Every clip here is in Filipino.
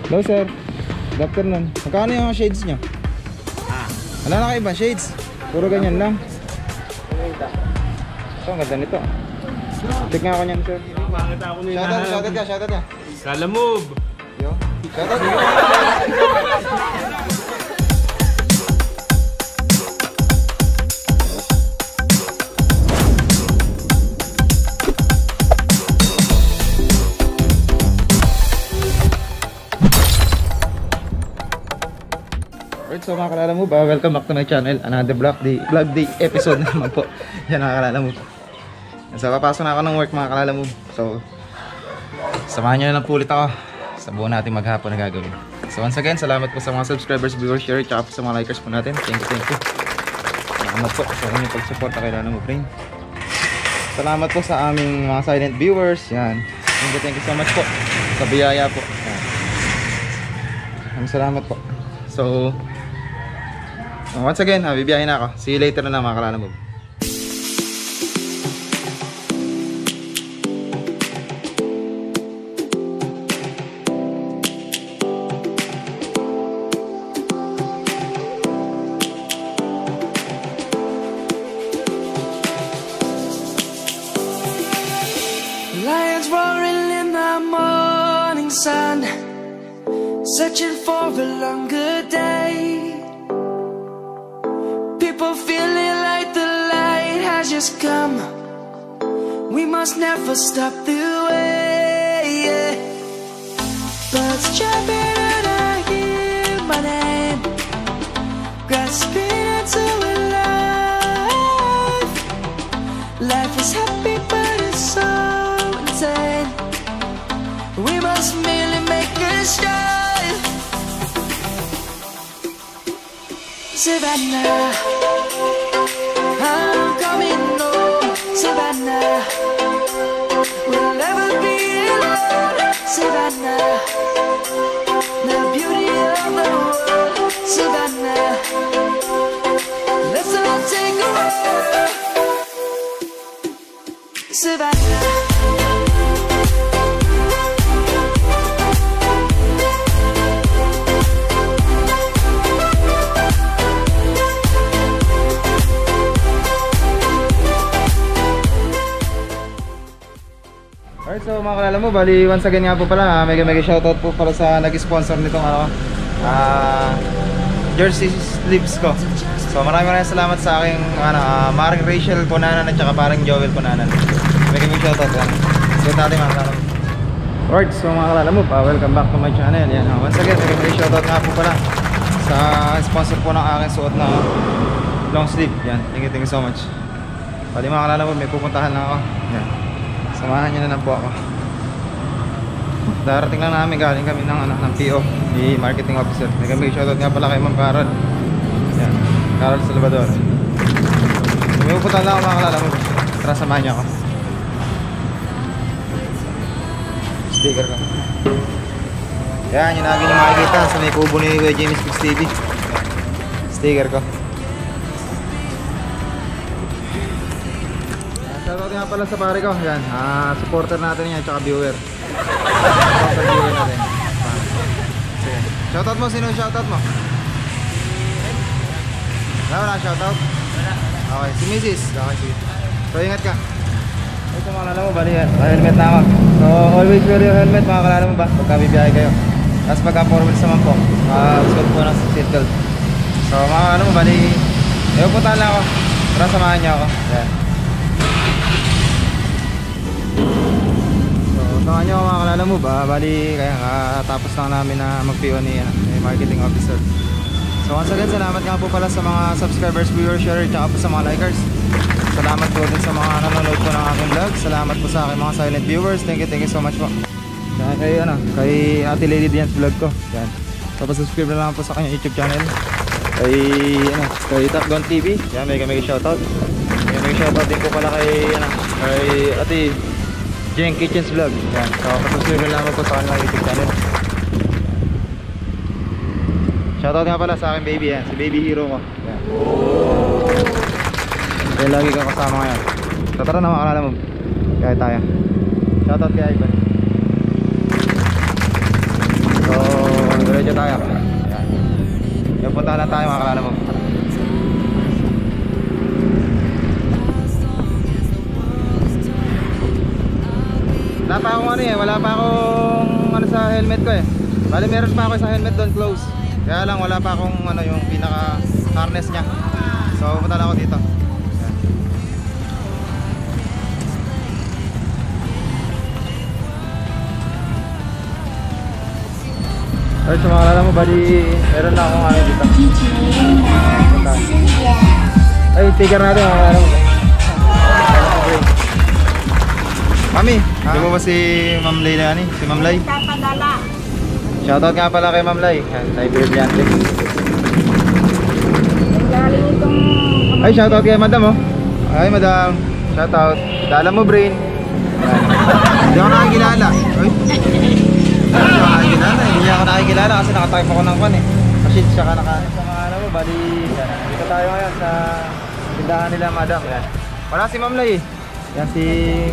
Hello sir, good afternoon. Magkano yung mga shades nyo? Wala na kayo ba shades? Puro ganyan lang. So ang ganda nito. Check nga ako nyan sir. Shoutout ka. Kalamove! Yo, shoutout ka. Alright, so mga kalala mo ba, welcome back to my channel. Another vlog day episode naman po. Yan mga kalala mo. So papasok na ako ng work mga kalala mo. So samahan nyo na lang po ulit ako sa buo natin maghapon na gagawin. So once again, salamat po sa mga subscribers, viewers, share, tsaka po sa mga likers po natin. Thank you. Salamat po sa inyong pag-support na kailangan mo, friend. Salamat po sa aming mga silent viewers. Yan. Thank you so much po sa biyaya po. Yan. Salamat po. So once again, bibiyahin na ako. See you later na mga kalala mo. Lions roaring in the morning sun, searching for a longer day. People feeling like the light has just come. We must never stop the way, yeah. Birds jumping and I hear my name, grasping into a life. Life is happy but it's so insane. We must merely make a start. Savannah, I'm coming home. Savannah, we'll never be alone. Savannah, the beauty of the world. Savannah, let's all take a walk. Savannah. Alright, so mga kalala mo, bali once again nga po pala, mega shoutout po para sa nag-sponsor nitong jersey sleeves ko. So maraming salamat sa aking Maring Rachel Punanan at saka parang Joel Punanan. Mega shoutout yan. So natin mga kalala mo. Alright, so mga kalala mo, welcome back to my channel. Yan, once again, mega shoutout nga po pala sa sponsor po ng aking suot na long sleeve. Yan, thank you so much. Bali mga kalala mo, may pupuntahan na ako. Yan. Samahan nyo na lang po ako. Darating lang namin, galing kami ng PO, ni marketing officer. May shoutout nga pala kay Ma'am Carol. Yan, Carol Salvador. May pupuntahan lang ako mga kalala mo. Tara, samahan nyo ako. Sticker ko. Yan, yun lagi nyo makikita sa may kubo ni Kuya James Fix TV. Sticker ko. Shoutout nga pala sa pare ko. Yan, supporter natin yan, tsaka viewer. Supporter viewer natin. Sige. Shoutout mo, sino yung shoutout mo? Wala shoutout? Okay, si Mrs. Okay, sige. So ingat ka. Ito mga kalala mo, bali yan. Helmet na ako. So always wear your helmet mga kalala mo ba? Pagka bibiyahe kayo. Tapos pagka 4 wheels naman po, suot po ng seatbelt. So mga kalala mo, bali puntahan lang ako. Tara, samahan niyo ako. Yan. Samahan nyo mga kalala mo ba? Bali kaya tapos lang namin na mag-PO ni marketing officer. So once again, salamat nga po pala sa mga subscribers, viewers, share, tsaka po sa mga likers. Salamat po din sa mga nanonood po ng aking vlog. Salamat po sa aking mga silent viewers. Thank you so much po. Kay Ate Lady Dian's vlog ko. Yan. Tapos subscribe na lang po sa kanyang YouTube channel. Kay Top Gun TV. Yan, mega shoutout. Mega shoutout din po pala kay Ate Jen Kitchen's Vlog. Yan. So subscribe na lang po sa kanyang YouTube channel. Shoutout nga pala sa aking baby yan. Si baby hero ko. Yan. Kaya lagi kang kasama ngayon. So tara na makalala mo. Kaya tayo. Shoutout kay Ivan. So na tayo mga kalala mo. Wala pa akong ano eh, wala pa akong ano sa helmet ko eh. Bali meron pa ako sa helmet doon close. Kaya lang wala pa akong ano yung pinaka harness niya. So pumunta lang ako dito. Alright, so mga kalala mo, bali meron na akong ano dito. Ay, sticker natin mga kalala mo. Mami, di mo ba si Ma'am Lay na yani? Si Ma'am Lay? Papadala. Shoutout nga pala kay Ma'am Lay. Tayo Brillante. Galing itong... Ay, shoutout kay Madam oh. Ay, Madam. Shoutout. Dala mo, Brain. Hindi ako nakikilala. Ay. Hindi ako nakikilala. Hindi ako nakikilala kasi nakatype ako ng pan eh. Machine siya ka naka... Sa mga ano mo, bali. Dito tayo ngayon sa tindahan nila, Madam. Yan. Wala si Ma'am Lay eh. Yan si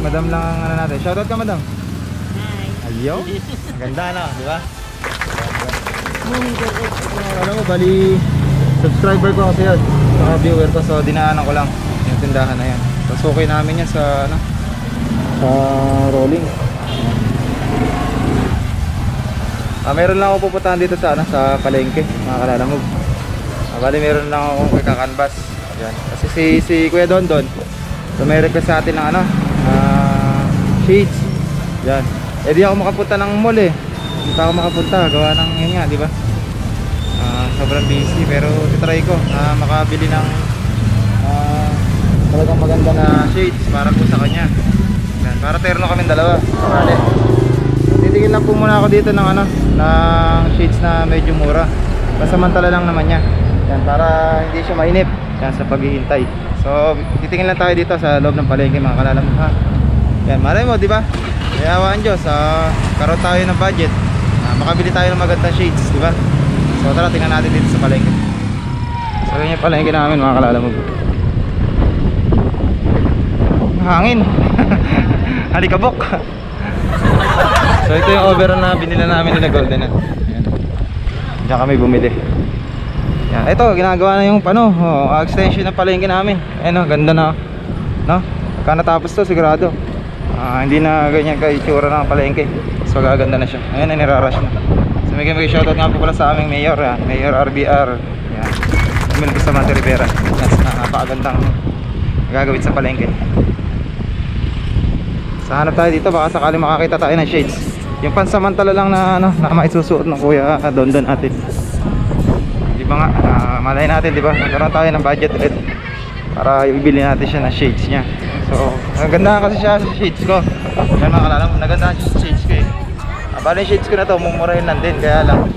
Madam lang ang ano natin. Shoutout ka, Madam. Ayaw. Ganda na, di ba? Alam mo, bali subscriber ko kasi yun. Saka viewer ko, so dinaanan ko lang yung tindahan na yan. So okay namin yan sa ano, sa rolling. Meron lang ako pupuntahan dito sa ano, sa palengke, mga kalala mo. Bali meron lang akong kakakanvas. Yan. Kasi si Kuya Don so may request sa atin ng ano, shades. Yan. Eh di ako makapunta ng mall eh. Hindi pa ako makapunta, gawa ng yun nga, di ba? Sobrang busy pero titry ko na makabili ng talagang maganda na shades para po sa kanya. Yan, para terno kami dalawa. Bale. Titingin lang po muna ako dito ng ano, ng shades na medyo mura. Pasamantala lang naman niya. Yan, para hindi siya mainip yan sa paghihintay. So, titingin lang tayo dito sa loob ng palengke mga kalala mo ha. Yan, malay mo, di ba? Kayawaan Diyos, karoon tayo ng budget. Makabili tayo ng magandang shades, di ba? So, tara, tingnan natin dito sa palengke. So, yun yung palengke namin mga kalala mo. Hangin. Halikabok. So, ito yung overall na binila namin nila Golden. Ayan. Diyan kami bumili. Yan, ito ginagawa na yung ano, extension ng palengke namin. Ayun, ganda na. No? Pagka natapos to sigurado. Hindi na ganyan ka-itsura ng palengke. So gaganda na siya. Ayun, nirarush na. So may shoutout nga po pala sa aming mayor, Mayor RBR. Yan. Emil Bustamante Rivera. Napakagandang gagawin sa palengke. So hanap tayo dito, baka sakali makakita tayo ng shades. Yung pansamantala lang na ano, na maisusuot ng Kuya Don atin. Nga, malay natin, di ba? Nagkaroon tayo ng budget ulit para ibili natin siya ng shades niya. So, naganda kasi siya sa shades ko. Yan mga kalala mo, naganda siya sa shades ko eh. Bali shades ko na to, mumurahin lang din. Kaya lang,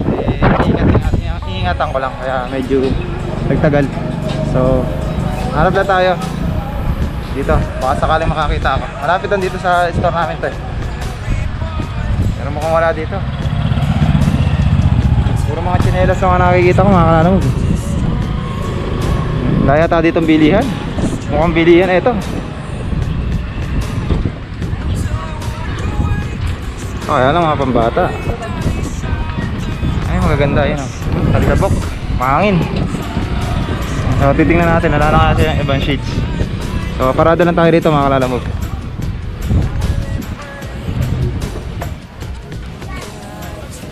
iingatan ko lang. Kaya medyo nagtagal. So, hanap na tayo dito. Baka sakaling makakita ako. Malapit lang dito sa store namin to eh. Pero mukhang wala dito. Puro mga tsinelas na nakikita ko mga kalala mo. Laya tayo ditong bilihan. Mukhang bilihan ito. Kaya lang mga pambata. Ay magaganda yun. Talikabok, mahangin. So titingnan natin, nalala kasi ng ibang shades. So parada lang tayo dito mga kalala mo.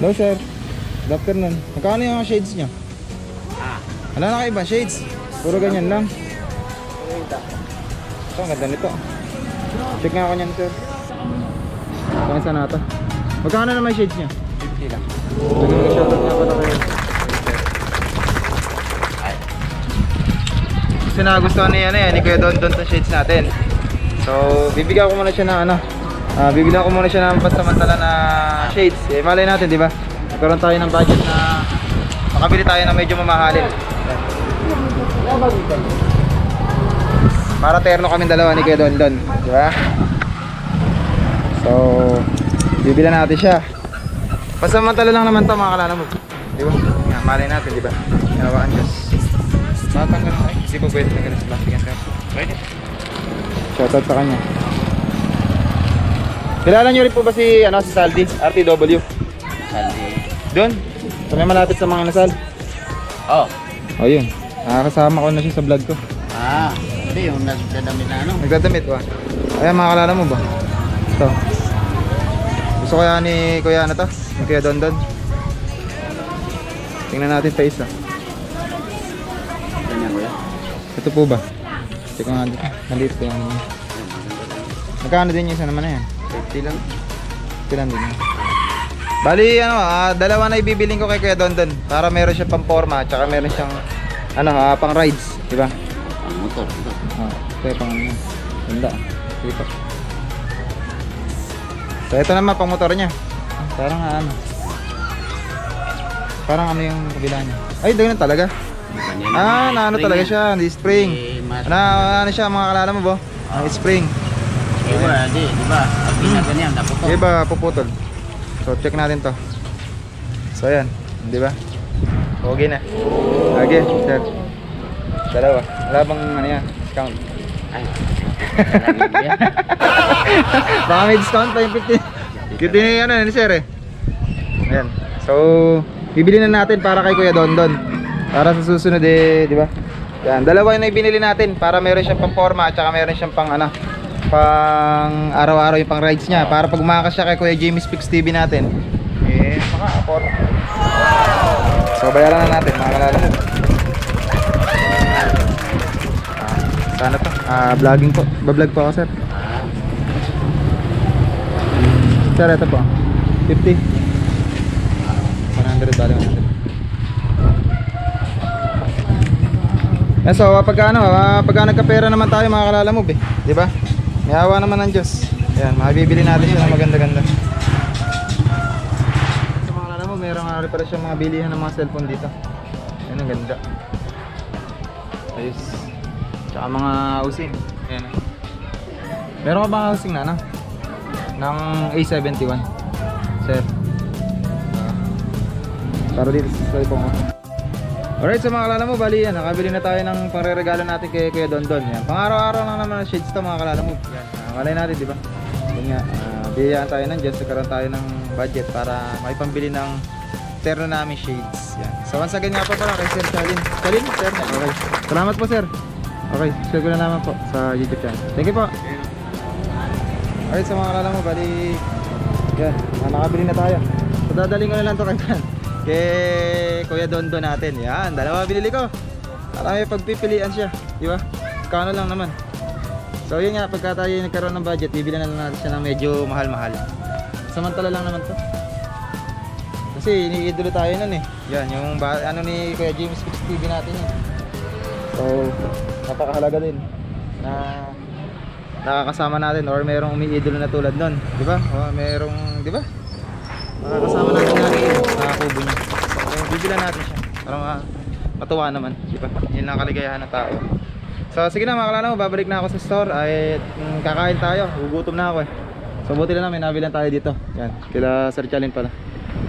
Hello sir, good afternoon. Magkano yung shades niya? Wala na kayo ibang shades? Puro ganyan lang. Ito, ang ganda nito. Check nga ako niyan sir. Kung saan na ito? Magkano na may shades niya? 50 lang. Shoutout nga pala kayo. Kasi nagustuhan niya ni Kuya Don sa shades natin. So bibigyan ko muna siya ng ano, bibigyan ko muna siya ng pansamantala na shades. Eh malay natin, di ba? Nagkaroon tayo ng budget na makabili tayo ng medyo mamahalin. Para terno kami dalawa ni Kuya Don, di ba? So bibilan natin siya. Pansamantala lang naman to mga kalala mo. Di ba? Nga, malay natin, di ba? Ginawaan Diyos. Matanggal na. Hindi ko pwede na ganun sa plastic yan. Pwede. Shoutout sa kanya. Kilala nyo rin po ba si Saldi? RTW? Saldi. Doon? Sa may malapit sa mga nasal? Oh. O yun, nakakasama ko na siya sa vlog ko. Hindi yung nagdadamit na ano. Nagdadamit ba? Ayan, makakalala mo ba? Ito. Gusto kaya ni Kuya ano to? Ni Kuya Dondon. Tingnan natin pa isa. Ganyan kuya. Ito po ba? Check ko nga dito. Maliit ko lang naman. Magkano din yung isa naman na yan? 50 lang. Kailan din yan? Bali ano, dalawa na ibibiling ko kay Kuya Dondon para meron siya pang forma at saka meron siyang ano, pang rides, di ba? Ang motor. Ito pang ano. Ganda. Sige po. So ito naman pang motor niya. Parang ano. Parang ano yung kabila niya. Ay, ganyan talaga. Na ano talaga siya, di spring. Ano siya, mga kalala mo ba? Spring. Di ba? Pag ganyan, naputol. Di ba puputol? So check natin to. So ayan, di ba? Okay na. Okay, sir. Dalawa. Wala bang ano yan? Discount. Ay. Baka may discount pa yung 50. Cute din yung ano ni sir eh. Ayan. So, bibili na natin para kay Kuya Dondon. Para sa susunod eh, di ba? Yan, dalawa yung binili natin para meron siyang pang forma at saka meron siyang pang ano, pang araw-araw yung pang rides niya. Para pag umakas siya kay Kuya Jamie Speaks TV natin, eh, maka-afford. So, bayaran na natin, mga kalala mo. Sana to? Vlogging po. Bablog po ako, sir. Sir, ito po. 50. 100 bali 100. Yan, so pagka nagkapera naman tayo mga kalala mo, di ba? May awa naman ng Diyos. Yan, mabibili natin siya ng maganda-ganda. So mga kalala mo, mayroong reparasyon mga bilihan ng mga cellphone dito. Yan, ang ganda. Ayos. Tsaka mga housing. Yan. Meron ka ba housing na ano? Ng A71 sir. Para dito sa ipong. Alright, so mga kalala mo, bali yan, nakabili na tayo ng pangre-regalo natin kay Kuya Dondon. Yan, pang araw-araw lang naman ang shades to mga kalala mo. Yan, malay natin, di ba? Yun nga, biyayaan tayo ng Diyos, nagkaroon tayo ng budget para maipambili ng terno namin shades. Yan. So once again nga po pala kay Sir Shalin. Shalin? Sir? Okay. Salamat po sir. Okay, share ko na naman po sa YouTube channel. Thank you po. Alright, so mga kalala mo, bali yan, nakabili na tayo. So dadaling ko na lang to kay Kuya Dondon natin. Yan, dalawa binili ko para may pagpipilian siya, di ba? Kano lang naman. So yun nga, pagka tayo nagkaroon ng budget, bibili na lang natin siya ng medyo mahal-mahal. Samantala lang naman to kasi iniidolo tayo nun eh. Yan, yung ano ni Kuya James Speaks TV natin yun. So napakahalaga din na nakakasama natin or merong umiidolo na tulad nun, di ba? O merong, di ba? Nakakasama natin nakakubo niya. So bibilan natin siya para matuwa naman, di ba? Yun ang kaligayahan ng tao. So sige na mga kalala mo, babalik na ako sa store ay kakain tayo, gugutom na ako eh. So buti na lang may nabilan tayo dito. Yan, kila Sir Chalin pala.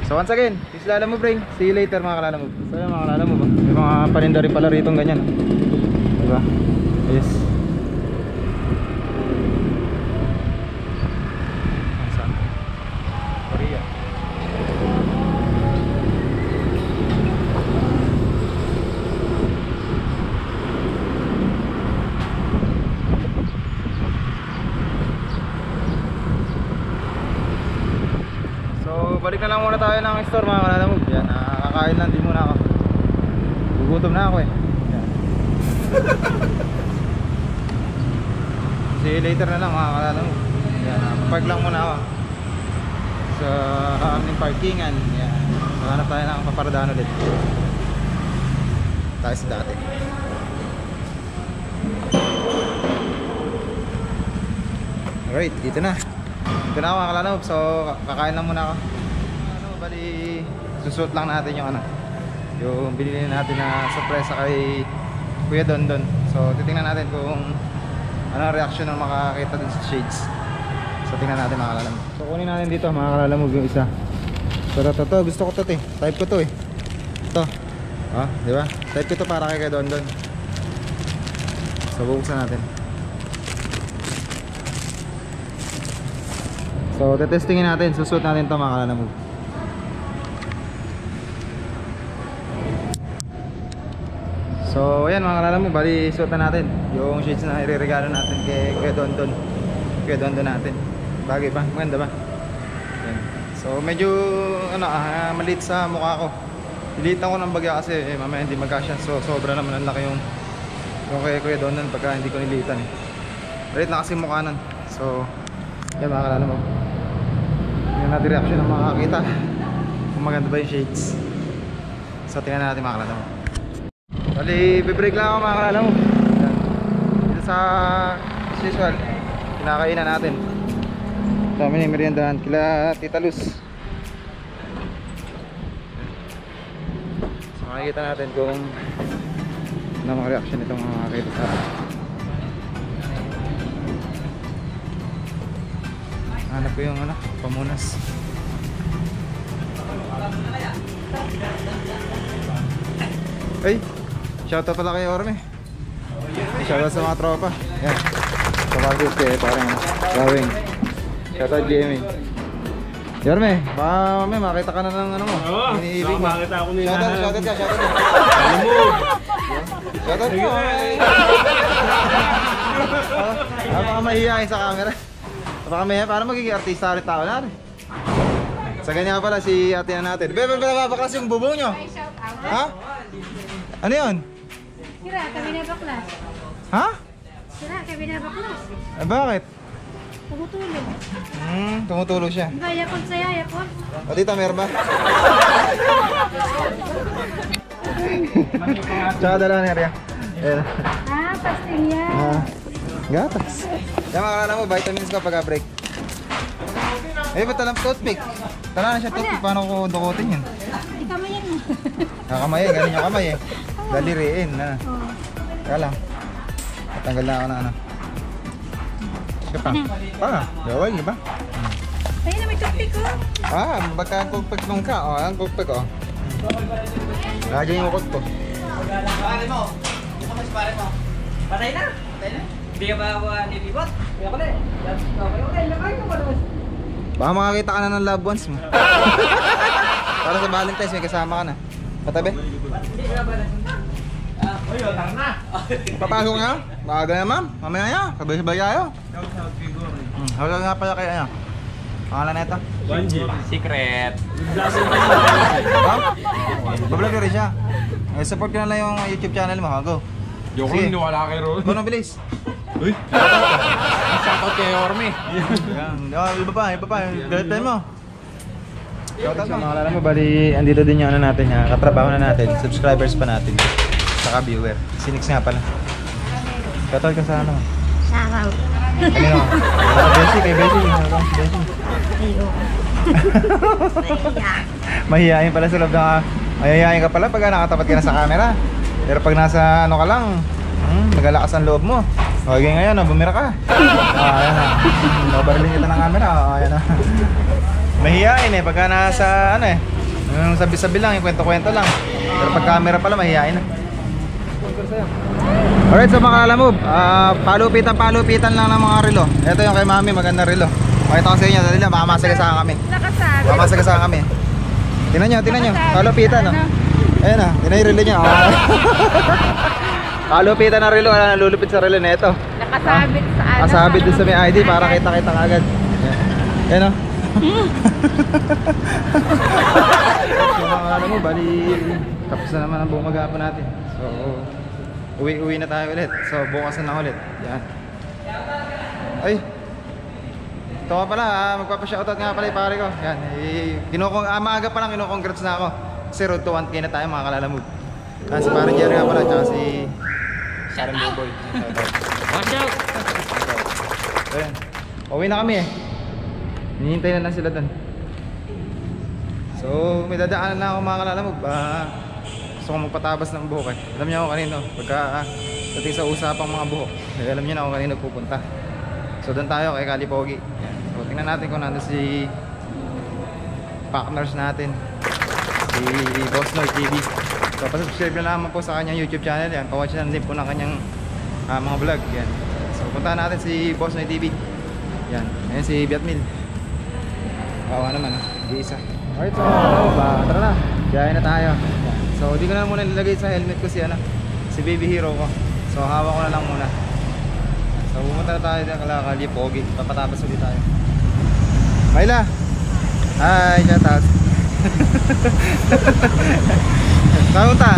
So once again, peace lala mo bring. See you later mga kalala mo. So yun mga kalala mo ba? May mga paninda rin pala rito ganyan. Di ba? Yes. Korea. So balik na lang muna tayo ng store mga kalala mo. Yan, nakakain lang din muna ako. Gugutom na ako eh. Yan. See you later na lang mga kalala mo. Yan, park lang muna ako sa aming parkingan. Yan, hanap tayo ng paparadahan ulit tayo sa dati. Alright, dito na ako mga kalala mo. So kakain lang muna ako. Ano, bali susuot lang natin yung ano, yung binili natin na sorpresa kay Kuya Dondon. So titingnan natin kung ano ang reaction ng makakita dun sa shades. So tingnan natin mga kalala mo. So kunin natin dito mga kalala mo yung isa. Pero to gusto ko to type ko to eh. Ito. Di ba? Type ko to para kay Dondon. So bubuksan natin. So tetestingin natin, susuot natin to mga kalala mo. So ayan mga kalala mo, bali suot na natin yung shades na ireregalo natin kay Kuya Dondon. Kuya Dondon natin. Bagay ba? Maganda ba? Ayan. So medyo maliit sa mukha ko. Dilitan ko ng bagya kasi mamaya hindi magkasya. So sobra naman ang laki yung kay Kuya Dondon pagka hindi ko nilitan eh. Maliit na kasi mukha nun. So yan mga kalala mo, yan natin reaction ng makakita kung maganda ba yung shades. So tingnan natin mga kalala mo. Bali, bibreak lang ako mga kalala mo. Yan. Dito sa as usual, kinakainan natin. Dami na yung meriendahan kila Tita Luz. So makikita natin kung ano mga reaction itong mga kakita sa atin. Hanap ko yung pamunas. Ay, shoutout pala kay Orme. Shoutout sa mga tropa. Yan. Kapagod kay parang gawing. Shoutout GMA. Orme, baka mamaya makita ka na ng ano mo. Iniibig mo. Makita ako nila. Shoutout ka. Shoutout mo. Baka mahihayin sa camera. Baka may paano magiging artista rin tao na rin. Sa ganyan pala si ate na natin. Bebe, baklas yung bubong nyo. Ha? Ano yun? Sira, kami na baklas. Ha? Sira, kami na baklas. Bakit? Tumutulog. Tumutulog siya. Di ba, yapon saya, yapon? O tita, meron ba? Tsaka dala ni Arya. Ayan. Pasting yan. Gatas. Yan makakala mo, vitamins ko pagka break. Ba't talang toothpick? Tala na siya toothpick, paano ko dukutin yun? Di kami yan mo. Kakamay ganun yung kamay Daliriin na. Kaya lang. Matanggal na ako na Sige pa. Gawal, di ba? Ayun na, may toothpick ko. Baka ang cookpick nung ka. Ang cookpick ko. Lagyan yung ukot ko. Pare mo. Yung kamas pare mo. Patay na. Hindi ka ba nilibot? Kaya ko na eh. Okay, lakay ka pa naman. Baka makakita ka na ng loved ones mo. Para sa Valentine's may kasama ka na. Patabi. Tara na. Papasok nga. Maaga na ma'am. Mamaya nga. Sabay-sabay tayo. Hawag nga pala kay ano. Pangalan na ito? Secret. Bablog rin siya. Support ko na lang yung YouTube channel mo. Go. Joke lang, wala kay Ron. Go na bilis. Uy! Shoutout kay Orme. Iba pa. Galitan mo. Shoutout mo. Mga kalala mo, bali, andito din yung ano natin ha. Katrabaho na natin. Subscribers pa natin. Saka viewer. Sinix nga pala. Shoutout ka sa ano? Saraw. Kanino? Kay Bessie. Ayo. Mahihayin pala sa loob na. Mahihayin ka pala pag nakatapat ka na sa camera. Pero pag nasa ano ka lang, magalakas ang loob mo. Okay ngayon, bumira ka. Ayan na. Nabarilin kita ng camera. Ayan na. Mahihayin pagka nasa ano yung sabi-sabi lang, yung kwento-kwento lang. Pero pag camera pala, mahihayin na. Alright, so mga kalamove, palupitan lang ng mga relo. Ito yung kay mami, magandang relo. Pakita ko sa inyo, dali lang, baka masagasaan kami. Nakasagod. Baka masagasaan kami. Tingnan nyo, palupitan Ayan na, tingnan yung relo niya. Palupitan ng relo, nalulupit sa relo na ito. Nakasabit sa ano. Kasabit din sa may ID para kita-kita agad. Ayan o. So mga ano mo, bali tapos na naman ang buong maghapon natin. So uwi na tayo ulit. So bukas na ulit. Yan. Ay, ito nga pala, magpapa-shoutout nga pala yung pare ko. Yan, maaga pa lang kinukongrats na ako. Kasi road to 1K na tayo mga kalalamog. Si pare Jerry nga pala, tsaka si Sharon Boboy. Watch out! Ayan, uwi na kami hinihintay na lang sila doon. So may dadaanan na ako mga kalalamog. Gusto ko magpatabas ng buhok Alam niyo ako kanino pagka dating sa usapang mga buhok, alam niyo na ako kanino pupunta. So doon tayo kay Kali Pogi. So tingnan natin kung nandun si partners natin, si Boss Noy TV. So pasubscribe na naman po sa kanyang YouTube channel. Yan, pawatch na din po ng kanyang mga vlog. Yan. So puntahan natin si Boss Noy TV. Yan, ayan si Biatmil. Kawa naman di isa. Alright, so tara na, biyahe na tayo. So di ko na muna nilagay sa helmet ko si si baby hero ko. So hawak ko na lang muna. So pumunta na tayo ng Kalakali, Pogi. Papatabas ulit tayo. Myla! Hi! Shout out! Saan punta?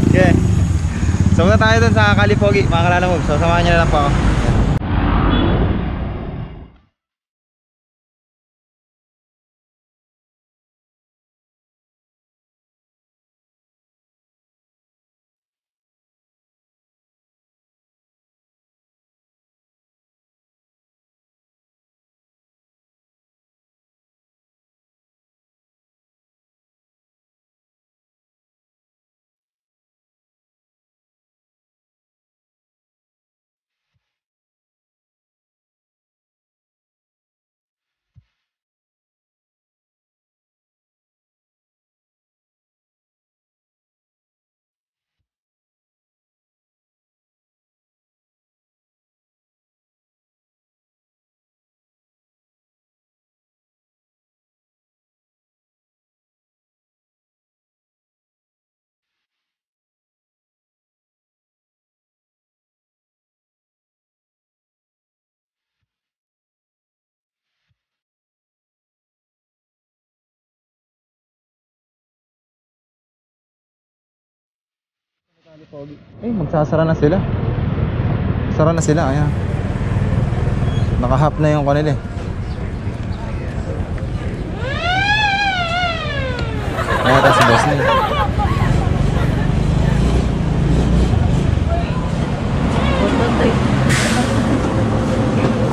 Okay. So punta tayo dun sa Kali, Pogi, mga Kalalamove. So samahan nyo na lang po ako. Eh, magsasara na sila. Sara na sila, ayan. Naka-half na yung kanila eh. Ayan, ito si boss na eh.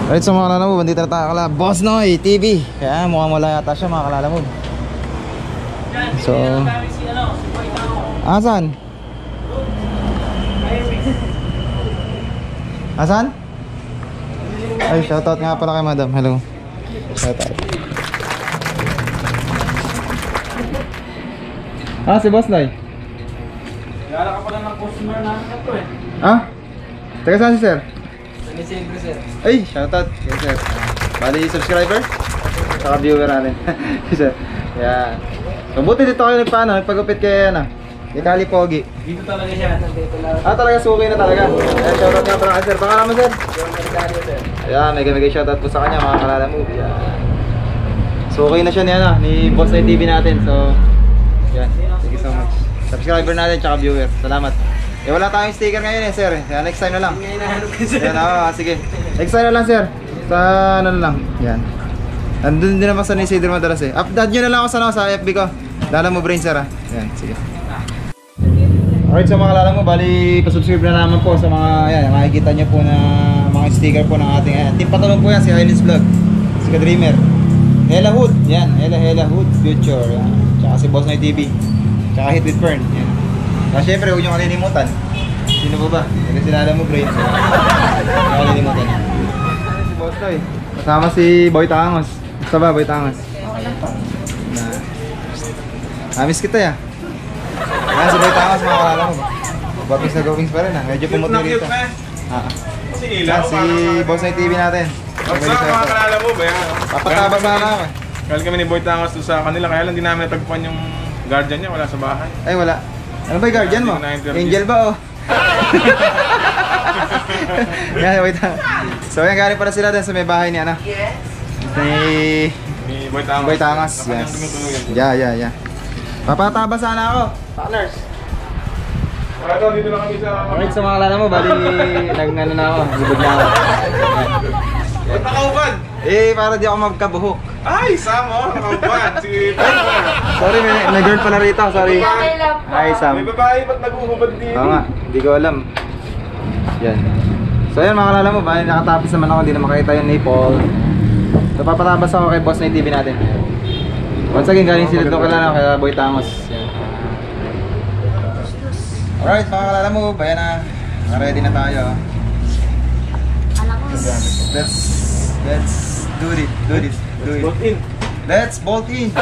Alright, so mga Kalalamove, bandito na tayo kala Boss Noy TV. Kaya mukhang wala yata siya mga Kalalamove. So, asan? Asan? Ay, shoutout nga pala kay madam. Hello. Shoutout. Ah, si Boss Noy. Kaya ka pala ng customer namin na to eh. Ah? Taga saan si sir? Sinisingre sir. Ay, shoutout kay sir. Bali, subscriber? Saka viewer natin. Sir. Yan. Mabuti dito kayo nagpagupit kay kay Kali Pogi. Dito talaga siya. Dito lang. Ah, talaga suki na talaga. Ayan, shoutout nga pala kay sir. Baka naman sir. Sir. Ayan, may shoutout po sa kanya mga Kalalamove. Ayan. Suki na siya ni Boss Noy TV natin. So, yan. Thank you so much. Subscriber natin tsaka viewer. Salamat. Eh, wala tayong sticker ngayon eh, sir. Kaya next time na lang. Yan, sige. Next time na lang, sir. Sa ano na lang. Yan. Nandun din naman sa Isidro madalas eh. Update nyo na lang ako sa FB ko. Kalalamove Brain, sir. Yan, sige. Alright, so mga Kalalamove, bali pasubscribe na naman po sa mga, yan, makikita nyo po na mga sticker po ng ating, ayan. Team patulong po yan, si Highlands Vlog, si Ka-Dreamer, Hela Hood, yan, Hela Hood Future, yan. Tsaka si Boss Noy TV, tsaka Hit with Fern, yan. Kaya syempre, huwag nyo kalilimutan. Sino po ba? Kasi Kalalamove Brain. Huwag nyo kalilimutan. Si Boss Noy, kasama si Boy Tangos. Basta ba, Boy Tangos? Miss kita ya. Ayan, si Boy Tangos, mga Kalalamove. Gopings na gopings pa rin ha. Medyo pumuti rito. Si Ilaw. Si Boss Noy TV natin. What's up mga Kalalamove? Papatabas na ako eh. Kali kami ni Boy Tangos doon sa kanila, kaya lang di namin natagpuan yung guardian niya, wala sa bahay. Ay wala. Ano ba yung guardian mo? Angel ba oh? Yan, wait lang. So yan, galing pala sila din sa may bahay ni ano? Ni Boy Tangos. Boy Tangos. Yes. Yeah. Papataba sana ako. Partners. Ito, dito lang kami sa... Alright, so mga Kalalamove, bali nag-ano na ako. Libod na ako. Ba't nakaubad? Eh, para di ako magkabuhok. Ay, Samo, nakaubad. Si Taylor. Sorry, may girl pala rito. Sorry. Hi, Sam. May babae, ba't nag-uubad dito? Oo nga, hindi ko alam. Yan. So yan mga Kalalamove, bali nakatapos naman ako, hindi na makita yung nipple. So papatabas ako kay Boss Noy TV natin. Once again, galing sila doon kay Boy Tangos. Yan. Alright mga Kalalamove, ayan na. Ready na tayo. Let's do it. Bolt in. Let's bolt in.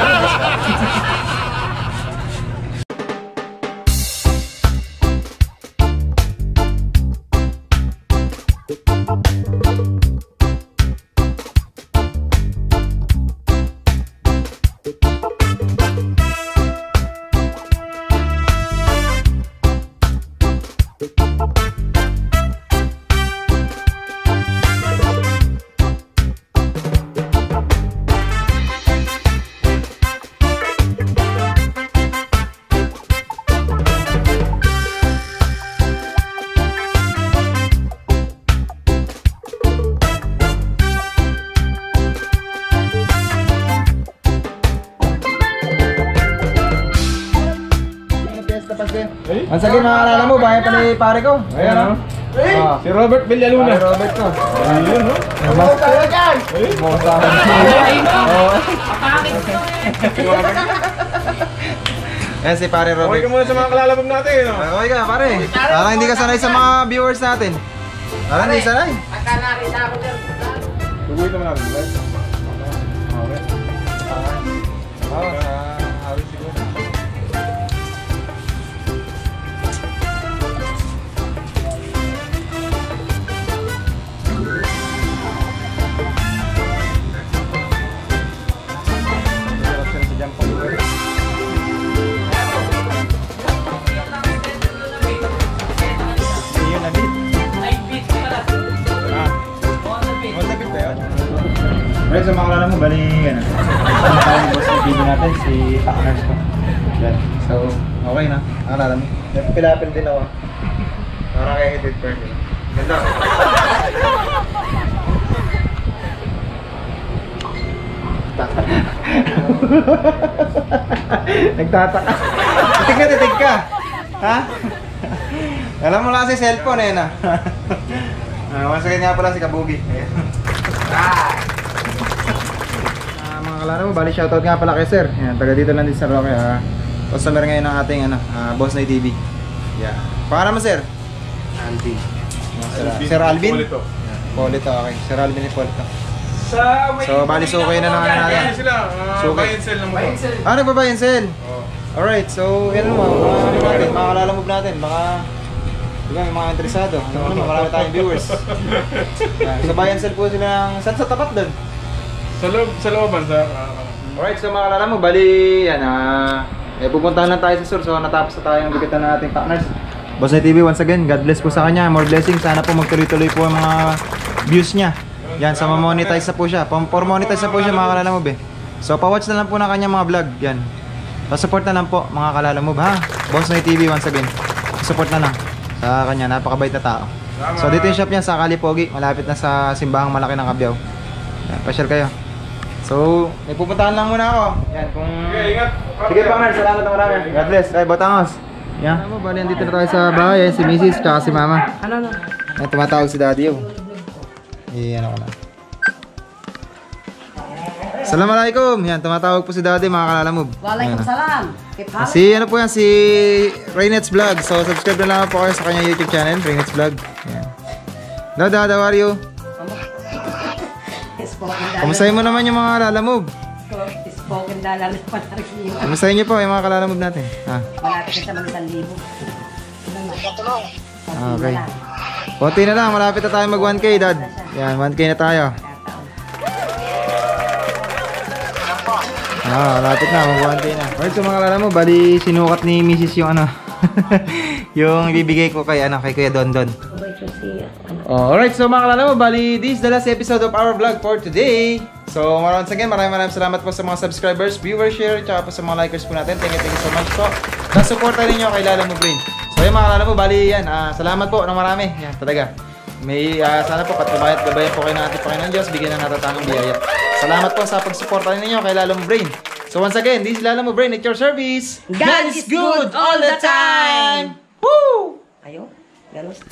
Eh? Once again, mga kalala mo, bayan pa ni pare ko. Ayan, Ayan, oh. Si Robert Villaluna. Pare Robert ko. Ayun, no? Mas tayo dyan! Ayan si pare Okay Robert. ka muna sa mga kalalabog natin, no? Okay ka, pare. Parang hindi ka sanay sa mga viewers natin. Parang hindi sanay. Tugoy naman natin, right? Okay. Awit siguro. Right, so makalala mo, bali yan. Nakakalang boss ng video natin, si Packners ko. Yan. So, okay na. Makalala mo. Napilapil din ako. Para kay Edit Perkin. Ganda. Nagtataka. Titig ka. Ha? Alam mo lang kasi cellphone eh na. Masakit nga pala si Kabugi. Mga kalala mo, bali shoutout nga pala kay Sir. Yan, taga dito lang din sa Roque. Customer ngayon ng ating Boss Night TV. Yeah. Pangalan mo, Sir? Alvin. Sir Alvin? Polito. Polito, okay. Sir Alvin ni Polito. Sa So, bali sukay na naman Ayan natin. sila. Suki. Buy and sell ng motor. Nagbabuy and sell? Oo. Alright, so yan naman, mga kalala mo natin, baka di ba, may mga interesado. Ano naman, marami tayong viewers. Yan. So, buy and sell po sila ng saan sa tapat doon? Sa looban, sa... Alright, so mga kalala mo, bali yan, pupuntahan lang tayo sa sur, so natapos na tayo ng bigitan ng ating partners. Boss Night TV, once again, God bless po sa kanya, more blessings, sana po magtuloy-tuloy po ang mga views niya. Yan, so ma-monetize na po siya, for monetize na po siya mga kalala mo, be. So pa-watch na lang po na kanya mga vlog, yan. Pa-support na lang po mga kalala mo, ha? Boss Night TV, once again, support na lang sa kanya, napakabait na tao. So dito yung shop niya sa Kalipogi, malapit na sa Simbahang Malaki ng Cabiao. Yan, pa-share kayo. So, may pupuntahan lang muna ako. Yan, kung... Okay, ingat. Sige, partner, salamat na marami. God bless. Ay, Batangos. Yan. Alam mo, bali, andito na tayo sa bahay. Si Mrs. tsaka si Mama. Ano? Yan, tumatawag si Daddy, oh. Ano ko na. Assalamualaikum. Yan, tumatawag po si Daddy, mga kalalamove. Waalaikumsalam. Si, ano po yan, si Raynets Vlog. So, subscribe na lang po kayo sa kanyang YouTube channel, Raynets Vlog. Yan. Dad, how are you? Kamustahin mo naman yung mga kalalamove? Spoken dala na panarkiyo. Kamustahin niyo po yung mga kalalamove natin? Malapit na sa mga 1,000. Okay. Konti na lang, malapit na tayo mag 1K, Dad. Yan, 1K na tayo. Malapit na, mag 1K na. Alright, so mga kalala mo, bali sinukat ni Mrs. yung ano, yung ibibigay ko kay Kuya Don Don. Alright, so mga kalala mo, bali this is the last episode of our vlog for today. So once again, maraming salamat po sa mga subscribers, viewers, share, tsaka po sa mga likers po natin. Thank you so much po. Nasuporta ninyo kay Lala Mo Brain. So yung mga kalala mo, bali yan, salamat po ng marami. Yan, talaga. May sana po patnubayat gabayan po kayo ng ating Panginoon Diyos, bigyan ng natatanong biyaya. Salamat po sa pagsuporta ninyo kay Lala Mo Brain. So once again, this is Lala Mo Brain at your service. God is good all the time! Woo! Ayo, galos.